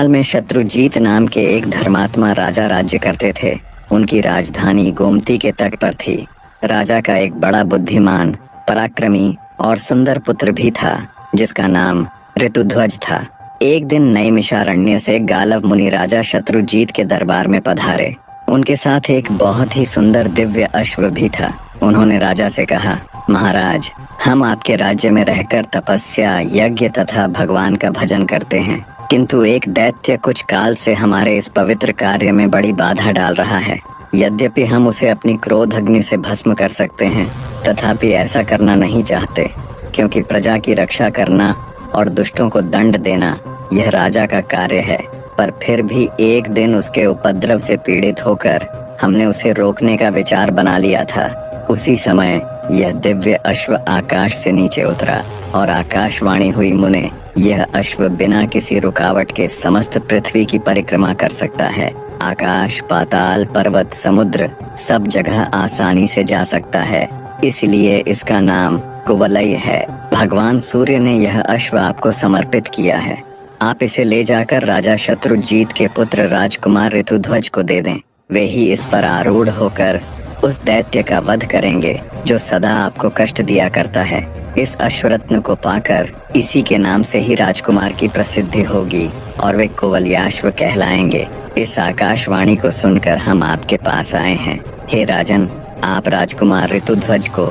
हाल में शत्रुजीत नाम के एक धर्मात्मा राजा राज्य करते थे। उनकी राजधानी गोमती के तट पर थी। राजा का एक बड़ा बुद्धिमान, पराक्रमी और सुंदर पुत्र भी था, जिसका नाम ऋतुध्वज था। एक दिन नैमिषारण्य से गालव मुनि राजा शत्रुजीत के दरबार में पधारे। उनके साथ एक बहुत ही सुंदर दिव्य अश्व भी था। उन्होंने राजा से कहा, महाराज, हम आपके राज्य में रहकर तपस्या, यज्ञ तथा भगवान का भजन करते हैं, किंतु एक दैत्य कुछ काल से हमारे इस पवित्र कार्य में बड़ी बाधा डाल रहा है। यद्यपि हम उसे अपनी क्रोध अग्नि से भस्म कर सकते हैं, तथापि ऐसा करना नहीं चाहते, क्योंकि प्रजा की रक्षा करना और दुष्टों को दंड देना यह राजा का कार्य है। पर फिर भी एक दिन उसके उपद्रव से पीड़ित होकर हमने उसे रोकने का विचार बना लिया था। उसी समय यह दिव्य अश्व आकाश से नीचे उतरा और आकाशवाणी हुई, मुने, यह अश्व बिना किसी रुकावट के समस्त पृथ्वी की परिक्रमा कर सकता है। आकाश, पाताल, पर्वत, समुद्र सब जगह आसानी से जा सकता है। इसलिए इसका नाम कुवलय है। भगवान सूर्य ने यह अश्व आपको समर्पित किया है। आप इसे ले जाकर राजा शत्रुजीत के पुत्र राजकुमार ऋतुध्वज को दे दें। वे ही इस पर आरूढ़ होकर उस दैत्य का वध करेंगे जो सदा आपको कष्ट दिया करता है। इस अश्वरत्न को पाकर इसी के नाम से ही राजकुमार की प्रसिद्धि होगी और वे कुवलयाश्व कहलाएंगे। इस आकाशवाणी को सुनकर हम आपके पास आए हैं। हे राजन, आप राजकुमार ऋतुध्वज को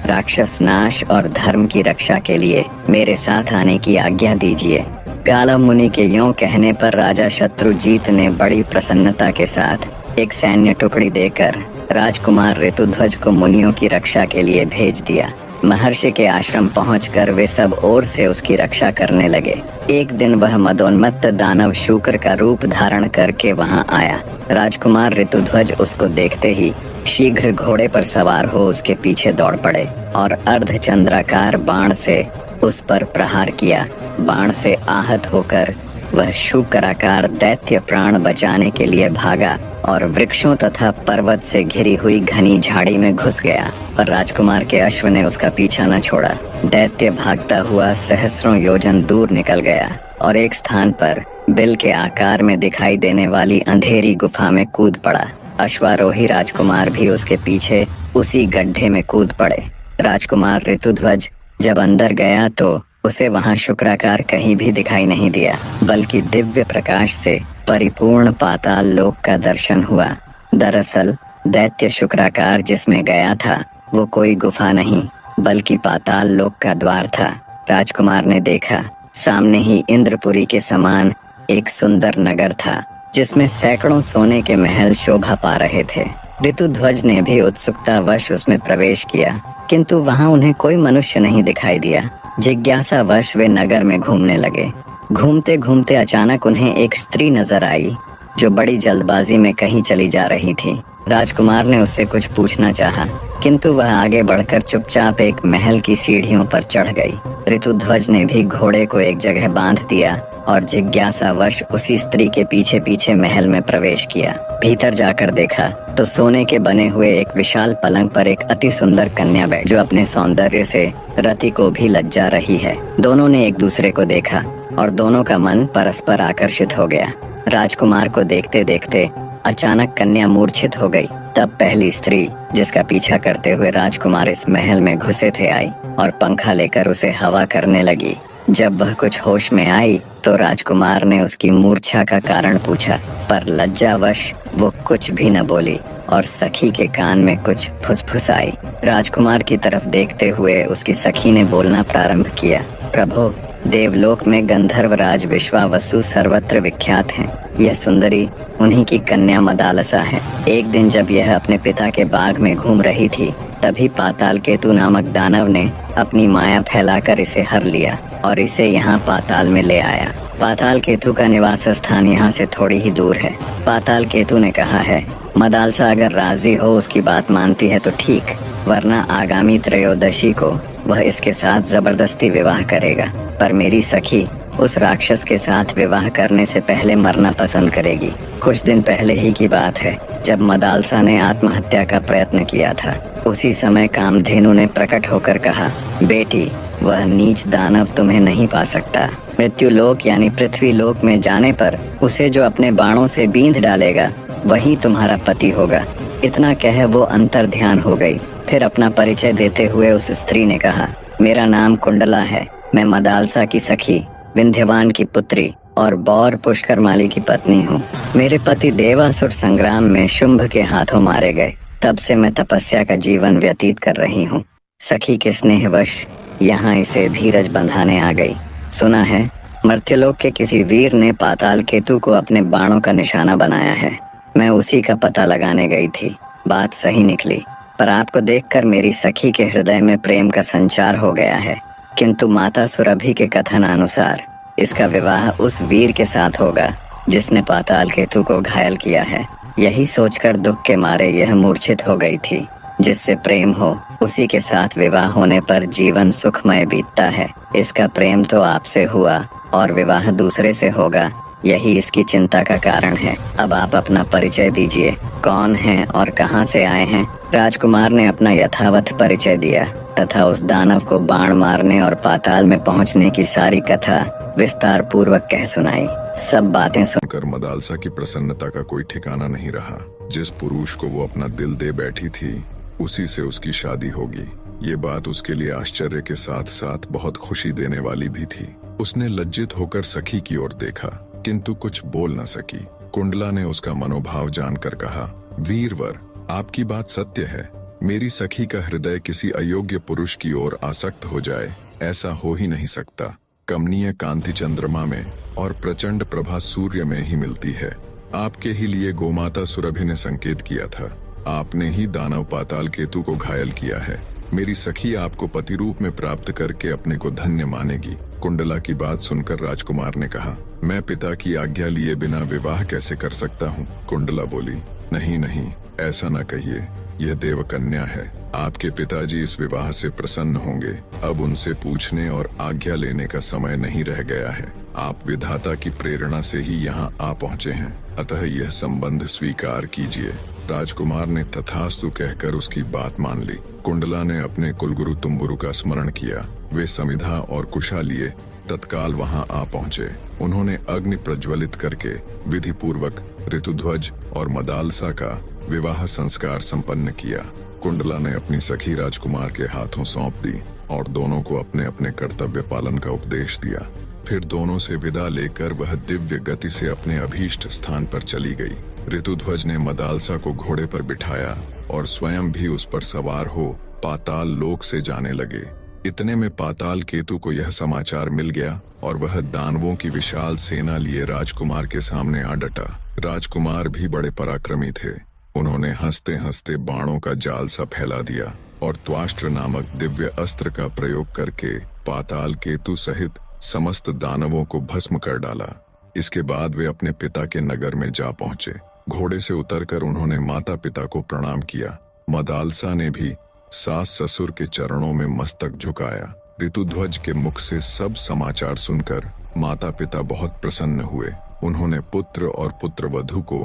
राक्षस नाश और धर्म की रक्षा के लिए मेरे साथ आने की आज्ञा दीजिए। गालव मुनि के यूं कहने पर राजा शत्रुजीत ने बड़ी प्रसन्नता के साथ एक सैन्य टुकड़ी देकर राजकुमार ऋतुध्वज को मुनियों की रक्षा के लिए भेज दिया। महर्षि के आश्रम पहुंचकर वे सब ओर से उसकी रक्षा करने लगे। एक दिन वह मदोन्मत्त दानव शूकर का रूप धारण करके वहां आया। राजकुमार ऋतुध्वज उसको देखते ही शीघ्र घोड़े पर सवार हो उसके पीछे दौड़ पड़े और अर्धचंद्राकार बाण से उस पर प्रहार किया। बाण से आहत होकर वह शूकराकार दैत्य प्राण बचाने के लिए भागा और वृक्षों तथा पर्वत से घिरी हुई घनी झाड़ी में घुस गया, पर राजकुमार के अश्व ने उसका पीछा न छोड़ा। दैत्य भागता हुआ सहस्रों योजन दूर निकल गया और एक स्थान पर बिल के आकार में दिखाई देने वाली अंधेरी गुफा में कूद पड़ा। अश्वारोही राजकुमार भी उसके पीछे उसी गड्ढे में कूद पड़े। राजकुमार ऋतुध्वज जब अंदर गया तो उसे वहां शुक्राकार कहीं भी दिखाई नहीं दिया, बल्कि दिव्य प्रकाश से परिपूर्ण पाताल लोक का दर्शन हुआ। दरअसल दैत्य शुक्राकार जिसमें गया था वो कोई गुफा नहीं, बल्कि पाताल लोक का द्वार था। राजकुमार ने देखा, सामने ही इंद्रपुरी के समान एक सुंदर नगर था, जिसमें सैकड़ों सोने के महल शोभा पा रहे थे। ऋतुध्वज ने भी उत्सुकतावश उसमें प्रवेश किया, किंतु वहां उन्हें कोई मनुष्य नहीं दिखाई दिया। जिज्ञासावश वे नगर में घूमने लगे। घूमते घूमते अचानक उन्हें एक स्त्री नजर आई, जो बड़ी जल्दबाजी में कहीं चली जा रही थी। राजकुमार ने उससे कुछ पूछना चाहा, किंतु वह आगे बढ़कर चुपचाप एक महल की सीढ़ियों पर चढ़ गई। ऋतुध्वज ने भी घोड़े को एक जगह बांध दिया और जिज्ञासावश उसी स्त्री के पीछे पीछे महल में प्रवेश किया। भीतर जाकर देखा तो सोने के बने हुए एक विशाल पलंग पर एक अति सुंदर कन्या बैठ, जो अपने सौंदर्य से रति को भी लज्जा रही है। दोनों ने एक दूसरे को देखा और दोनों का मन परस्पर आकर्षित हो गया। राजकुमार को देखते देखते अचानक कन्या मूर्छित हो गई। तब पहली स्त्री, जिसका पीछा करते हुए राजकुमार इस महल में घुसे थे, आई और पंखा लेकर उसे हवा करने लगी। जब वह कुछ होश में आई तो राजकुमार ने उसकी मूर्छा का कारण पूछा, पर लज्जावश वो कुछ भी न बोली और सखी के कान में कुछ फुसफुसाई। राजकुमार की तरफ देखते हुए उसकी सखी ने बोलना प्रारंभ किया, प्रभु, देवलोक में गंधर्वराज विश्वावसु सर्वत्र विख्यात हैं। यह सुंदरी उन्हीं की कन्या मदालसा है। एक दिन जब यह अपने पिता के बाग में घूम रही थी, तभी पाताल केतु नामक दानव ने अपनी माया फैलाकर इसे हर लिया और इसे यहाँ पाताल में ले आया। पाताल केतु का निवास स्थान यहाँ से थोड़ी ही दूर है। पाताल केतु ने कहा है, मदालसा अगर राजी हो, उसकी बात मानती है तो ठीक, वरना आगामी त्रयोदशी को वह इसके साथ जबरदस्ती विवाह करेगा। पर मेरी सखी उस राक्षस के साथ विवाह करने से पहले मरना पसंद करेगी। कुछ दिन पहले ही की बात है, जब मदालसा ने आत्महत्या का प्रयत्न किया था। उसी समय कामधेनु ने प्रकट होकर कहा, बेटी, वह नीच दानव तुम्हें नहीं पा सकता। मृत्यु लोक यानी पृथ्वी लोक में जाने पर उसे जो अपने बाणों से बींध डालेगा वही तुम्हारा पति होगा। इतना कह वो अंतर ध्यान हो गई। फिर अपना परिचय देते हुए उस स्त्री ने कहा, मेरा नाम कुंडला है। मैं मदालसा की सखी, विंध्यवान की पुत्री और बौर पुष्करमाली की पत्नी हूँ। मेरे पति देवासुर संग्राम में शुंभ के हाथों मारे गए। तब से मैं तपस्या का जीवन व्यतीत कर रही हूँ। सखी के स्नेहवश यहाँ इसे धीरज बंधाने आ गई। सुना है मर्त्यलोक के किसी वीर ने पाताल केतु को अपने बाणों का निशाना बनाया है। मैं उसी का पता लगाने गई थी। बात सही निकली, पर आपको देखकर मेरी सखी के हृदय में प्रेम का संचार हो गया है। किंतु माता सुरभि के कथन अनुसार इसका विवाह उस वीर के साथ होगा जिसने पाताल केतु को घायल किया है। यही सोचकर दुख के मारे यह मूर्छित हो गई थी। जिससे प्रेम हो उसी के साथ विवाह होने पर जीवन सुखमय बीतता है। इसका प्रेम तो आपसे हुआ और विवाह दूसरे से होगा, यही इसकी चिंता का कारण है। अब आप अपना परिचय दीजिए, कौन हैं और कहां से आए हैं। राजकुमार ने अपना यथावत परिचय दिया तथा उस दानव को बाण मारने और पाताल में पहुंचने की सारी कथा विस्तार पूर्वक कह सुनाई। सब बातें सुनकर मदालसा की प्रसन्नता का कोई ठिकाना नहीं रहा। जिस पुरुष को वो अपना दिल दे बैठी थी उसी से उसकी शादी होगी, ये बात उसके लिए आश्चर्य के साथ साथ बहुत खुशी देने वाली भी थी। उसने लज्जित होकर सखी की ओर देखा किंतु कुछ बोल न सकी। कुंडला ने उसका मनोभाव जानकर कहा, वीरवर, आपकी बात सत्य है। मेरी सखी का हृदय किसी अयोग्य पुरुष की ओर आसक्त हो जाए, ऐसा हो ही नहीं सकता। कमनीय कांति चंद्रमा में और प्रचंड प्रभा सूर्य में ही मिलती है। आपके ही लिए गोमाता सुरभि ने संकेत किया था। आपने ही दानव पाताल केतु को घायल किया है। मेरी सखी आपको पति रूप में प्राप्त करके अपने को धन्य मानेगी। कुंडला की बात सुनकर राजकुमार ने कहा, मैं पिता की आज्ञा लिए बिना विवाह कैसे कर सकता हूँ। कुंडला बोली, नहीं नहीं, ऐसा न कहिए, यह देवकन्या है। आपके पिताजी इस विवाह से प्रसन्न होंगे। अब उनसे पूछने और आज्ञा लेने का समय नहीं रह गया है। आप विधाता की प्रेरणा से ही यहाँ आ पहुँचे हैं, अतः यह संबंध स्वीकार कीजिए। राजकुमार ने तथास्तु कहकर उसकी बात मान ली। कुंडला ने अपने कुलगुरु तुम्बुरु का स्मरण किया। वे समिधा और कुशा लिए तत्काल वहां आ पहुंचे। उन्होंने अग्नि प्रज्वलित करके विधि पूर्वक ऋतुध्वज और मदालसा का विवाह संस्कार संपन्न किया। कुंडला ने अपनी सखी राजकुमार के हाथों सौंप दी और दोनों को अपने अपने कर्तव्य पालन का उपदेश दिया। फिर दोनों से विदा लेकर वह दिव्य गति से अपने अभीष्ट स्थान पर चली गई। ऋतुध्वज ने मदालसा को घोड़े पर बिठाया और स्वयं भी उस पर सवार हो पाताल लोक से जाने लगे। इतने में पाताल केतु को यह समाचार मिल गया और वह दानवों की विशाल सेना लिए राजकुमार के सामने आ डटा। राजकुमार भी बड़े पराक्रमी थे। उन्होंने हंसते हंसते बाणों का जाल सा फैला दिया और त्वाष्ट्र नामक दिव्य अस्त्र का प्रयोग करके पाताल केतु सहित समस्त दानवों को भस्म कर डाला। इसके बाद वे अपने पिता के नगर में जा पहुंचे। घोड़े से उतरकर उन्होंने माता पिता को प्रणाम किया। मदालसा ने भी सास ससुर के चरणों में मस्तक झुकाया। ऋतुध्वज के मुख से सब समाचार सुनकर माता पिता बहुत प्रसन्न हुए। उन्होंने पुत्र और पुत्रवधू को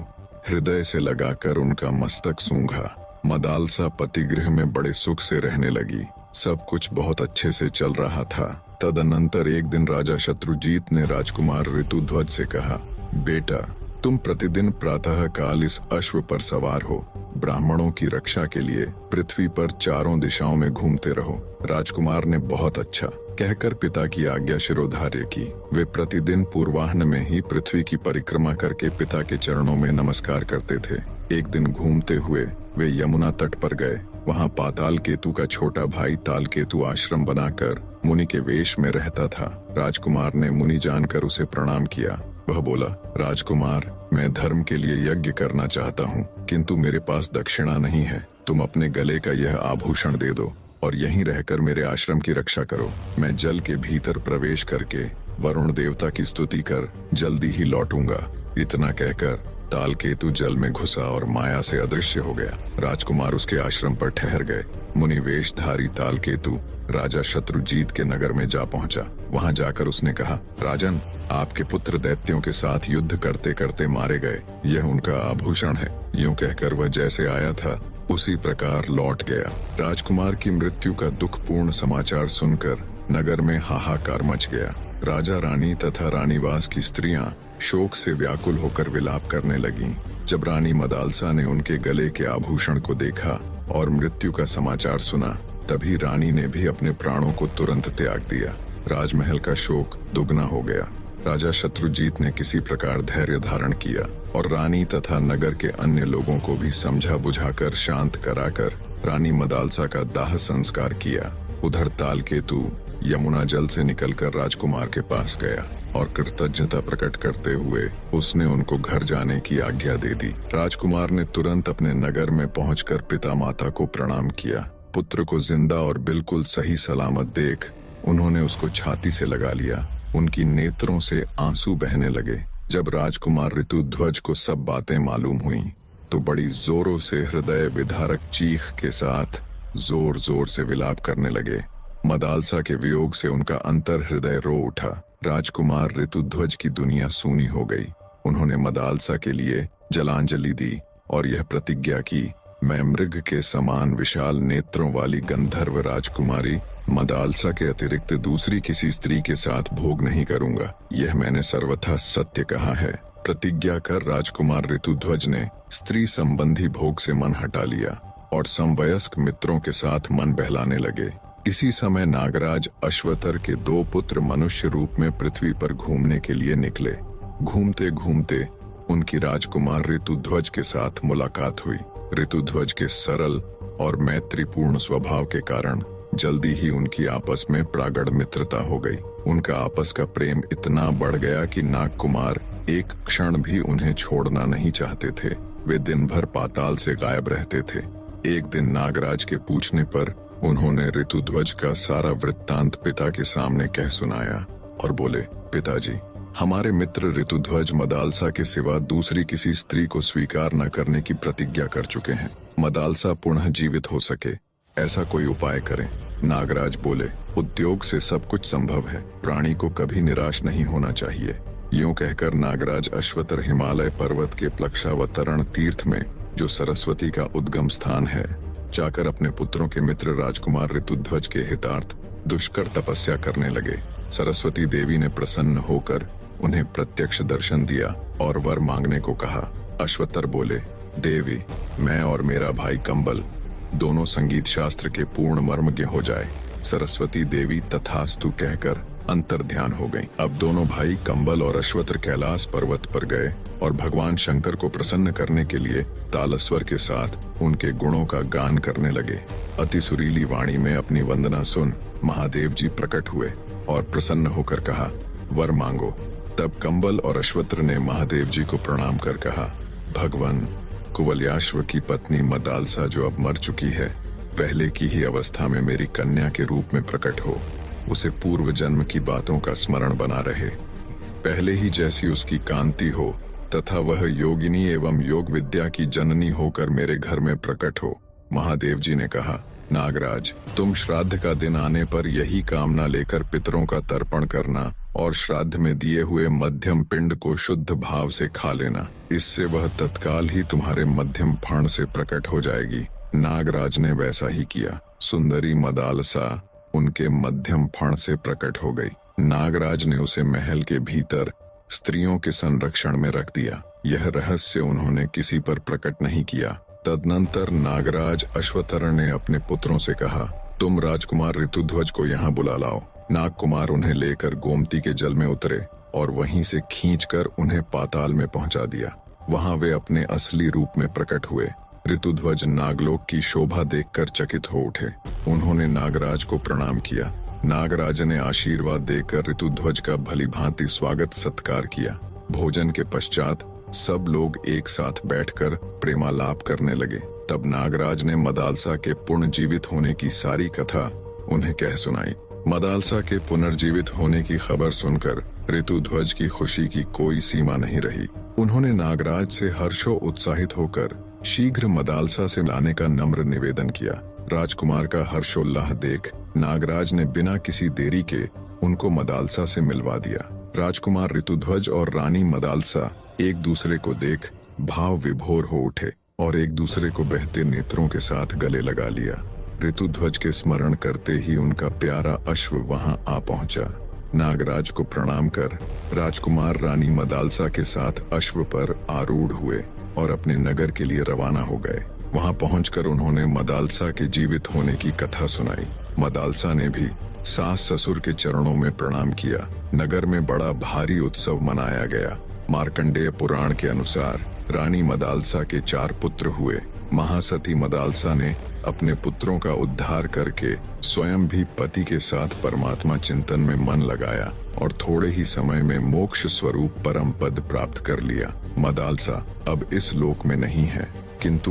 हृदय से लगाकर उनका मस्तक सूंघा। मदालसा पतिगृह में बड़े सुख से रहने लगी। सब कुछ बहुत अच्छे से चल रहा था। तदनंतर एक दिन राजा शत्रुजीत ने राजकुमार ऋतुध्वज से कहा, बेटा, तुम प्रतिदिन प्रातः काल इस अश्व पर सवार हो। ब्राह्मणों की रक्षा के लिए पृथ्वी पर चारों दिशाओं में घूमते रहो। राजकुमार ने बहुत अच्छा कहकर पिता की आज्ञा शिरोधार्य की। वे प्रतिदिन पूर्वाह्न में ही पृथ्वी की परिक्रमा करके पिता के चरणों में नमस्कार करते थे। एक दिन घूमते हुए वे यमुना तट पर गए। वहां पाताल केतु का छोटा भाई ताल केतु आश्रम बनाकर मुनि के वेश में रहता था। राजकुमार ने मुनि जानकर उसे प्रणाम किया। वह बोला, राजकुमार, मैं धर्म के लिए यज्ञ करना चाहता हूँ, किंतु मेरे पास दक्षिणा नहीं है। तुम अपने गले का यह आभूषण दे दो और यहीं रहकर मेरे आश्रम की रक्षा करो। मैं जल के भीतर प्रवेश करके वरुण देवता की स्तुति कर जल्दी ही लौटूंगा। इतना कहकर ताल केतु जल में घुसा और माया से अदृश्य हो गया। राजकुमार उसके आश्रम पर ठहर गए। मुनि वेशधारी ताल केतु राजा शत्रुजीत के नगर में जा पहुंचा। वहां जाकर उसने कहा, राजन, आपके पुत्र दैत्यों के साथ युद्ध करते करते मारे गए। यह उनका आभूषण है। यूं कहकर वह जैसे आया था उसी प्रकार लौट गया। राजकुमार की मृत्यु का दुखपूर्ण समाचार सुनकर नगर में हाहाकार मच गया। राजा रानी तथा रानीवास की स्त्रियां शोक से व्याकुल होकर विलाप करने लगीं। जब रानी मदालसा ने उनके गले के आभूषण को देखा और मृत्यु का समाचार सुना, तभी रानी ने भी अपने प्राणों को तुरंत त्याग दिया। राजमहल का शोक दुगना हो गया। राजा शत्रुजीत ने किसी प्रकार धैर्य धारण किया और रानी तथा नगर के अन्य लोगों को भी समझा बुझाकर शांत कराकर रानी मदालसा का दाह संस्कार किया। उधर तालकेतु यमुना जल से निकलकर राजकुमार के पास गया और कृतज्ञता प्रकट करते हुए उसने उनको घर जाने की आज्ञा दे दी। राजकुमार ने तुरंत अपने नगर में पहुंचकर पिता माता को प्रणाम किया। पुत्र को जिंदा और बिल्कुल सही सलामत देख उन्होंने उसको छाती से लगा लिया। उनकी नेत्रों से आंसू बहने लगे। जब राजकुमार ऋतुध्वज को सब बातें मालूम हुईं, तो बड़ी जोरों से हृदय विदारक चीख के साथ जोर जोर से विलाप करने लगे। मदालसा के वियोग से उनका अंतर हृदय रो उठा। राजकुमार ऋतुध्वज की दुनिया सूनी हो गई। उन्होंने मदालसा के लिए जलांजलि दी और यह प्रतिज्ञा की, मैं मृग के समान विशाल नेत्रों वाली गंधर्व राजकुमारी मदालसा के अतिरिक्त दूसरी किसी स्त्री के साथ भोग नहीं करूंगा। यह मैंने सर्वथा सत्य कहा है। प्रतिज्ञा कर राजकुमार ऋतुध्वज ने स्त्री संबंधी भोग से मन हटा लिया और समवयस्क मित्रों के साथ मन बहलाने लगे। इसी समय नागराज अश्वतर के 2 पुत्र मनुष्य रूप में पृथ्वी पर घूमने के लिए निकले। घूमते घूमते उनकी राजकुमार ऋतुध्वज के साथ मुलाकात हुई। ऋतुध्वज के सरल और मैत्रीपूर्ण स्वभाव के कारण जल्दी ही उनकी आपस में प्रागढ़ मित्रता हो गई। उनका आपस का प्रेम इतना बढ़ गया कि नागकुमार एक क्षण भी उन्हें छोड़ना नहीं चाहते थे। वे दिन भर पाताल से गायब रहते थे। एक दिन नागराज के पूछने पर उन्होंने ऋतुध्वज का सारा वृत्तांत पिता के सामने कह सुनाया और बोले, पिताजी, हमारे मित्र ऋतुध्वज मदालसा के सिवा दूसरी किसी स्त्री को स्वीकार न करने की प्रतिज्ञा कर चुके हैं। मदालसा पुनः जीवित हो सके, ऐसा कोई उपाय करें। नागराज बोले, उद्योग से सब कुछ संभव है, प्राणी को कभी निराश नहीं होना चाहिए। यूं कहकर नागराज अश्वतर हिमालय पर्वत के प्लक्षावतरण तीर्थ में, जो सरस्वती का उद्गम स्थान है, जाकर अपने पुत्रों के मित्र राजकुमार ऋतुध्वज के हितार्थ दुष्कर तपस्या करने लगे। सरस्वती देवी ने प्रसन्न होकर उन्हें प्रत्यक्ष दर्शन दिया और वर मांगने को कहा। अश्वतर बोले, देवी, मैं और मेरा भाई कंबल दोनों संगीत शास्त्र के पूर्ण मर्मज्ञ हो जाए। सरस्वती देवी तथास्तु कहकर अंतर ध्यान हो गईं। अब दोनों भाई कंबल और अश्वतर कैलाश पर्वत पर गए और भगवान शंकर को प्रसन्न करने के लिए तालस्वर के साथ उनके गुणों का गान करने लगे। अति सुरीली वाणी में अपनी वंदना सुन महादेव जी प्रकट हुए और प्रसन्न होकर कहा, वर मांगो। तब कंबल और अश्वत्र ने महादेव जी को प्रणाम कर कहा, भगवान, कुवलयाश्व की पत्नी मदालसा जो अब मर चुकी है, पहले की ही अवस्था में मेरी कन्या के रूप में प्रकट हो। उसे पूर्व जन्म की बातों का स्मरण बना रहे, पहले ही जैसी उसकी कांति हो, तथा वह योगिनी एवं योग विद्या की जननी होकर मेरे घर में प्रकट हो। महादेव जी ने कहा, नागराज, तुम श्राद्ध का दिन आने पर यही कामना लेकर पितरों का तर्पण करना और श्राद्ध में दिए हुए मध्यम पिंड को शुद्ध भाव से खा लेना। इससे वह तत्काल ही तुम्हारे मध्यम फण से प्रकट हो जाएगी। नागराज ने वैसा ही किया। सुंदरी मदालसा उनके मध्यम फण से प्रकट हो गई। नागराज ने उसे महल के भीतर स्त्रियों के संरक्षण में रख दिया। यह रहस्य उन्होंने किसी पर प्रकट नहीं किया। तदनंतर नागराज अश्वतर ने अपने पुत्रों से कहा, तुम राजकुमार ऋतुध्वज को यहाँ बुला लाओ। नागकुमार उन्हें लेकर गोमती के जल में उतरे और वहीं से खींचकर उन्हें पाताल में पहुंचा दिया। वहां वे अपने असली रूप में प्रकट हुए। ऋतुध्वज नागलोक की शोभा देखकर चकित हो उठे। उन्होंने नागराज को प्रणाम किया। नागराज ने आशीर्वाद देकर ऋतुध्वज का भली भांति स्वागत सत्कार किया। भोजन के पश्चात सब लोग एक साथ बैठकर प्रेमालाप करने लगे। तब नागराज ने मदालसा के पुनर्जीवित होने की सारी कथा उन्हें कह सुनाई। मदालसा के पुनर्जीवित होने की खबर सुनकर ऋतुध्वज की खुशी की कोई सीमा नहीं रही। उन्होंने नागराज से हर्षो उत्साहित होकर शीघ्र मदालसा से लाने का नम्र निवेदन किया। राजकुमार का हर्षोल्लाह देख नागराज ने बिना किसी देरी के उनको मदालसा से मिलवा दिया। राजकुमार ऋतुध्वज और रानी मदालसा एक दूसरे को देख भाव विभोर हो उठे और एक दूसरे को बहते नेत्रों के साथ गले लगा लिया। ऋतुध्वज के स्मरण करते ही उनका प्यारा अश्व वहां आ पहुंचा। नागराज को प्रणाम कर राजकुमार रानी मदालसा के साथ अश्व पर आरूढ़ हुए और अपने नगर के लिए रवाना हो गए। वहां पहुंचकर उन्होंने मदालसा के जीवित होने की कथा सुनाई। मदालसा ने भी सास ससुर के चरणों में प्रणाम किया। नगर में बड़ा भारी उत्सव मनाया गया। मार्कंडेय पुराण के अनुसार रानी मदालसा के 4 पुत्र हुए। महासती मदालसा ने अपने पुत्रों का उद्धार करके स्वयं भी पति के साथ परमात्मा चिंतन में मन लगाया और थोड़े ही समय में मोक्ष स्वरूप परम पद प्राप्त कर लिया। मदालसा अब इस लोक में नहीं है, किंतु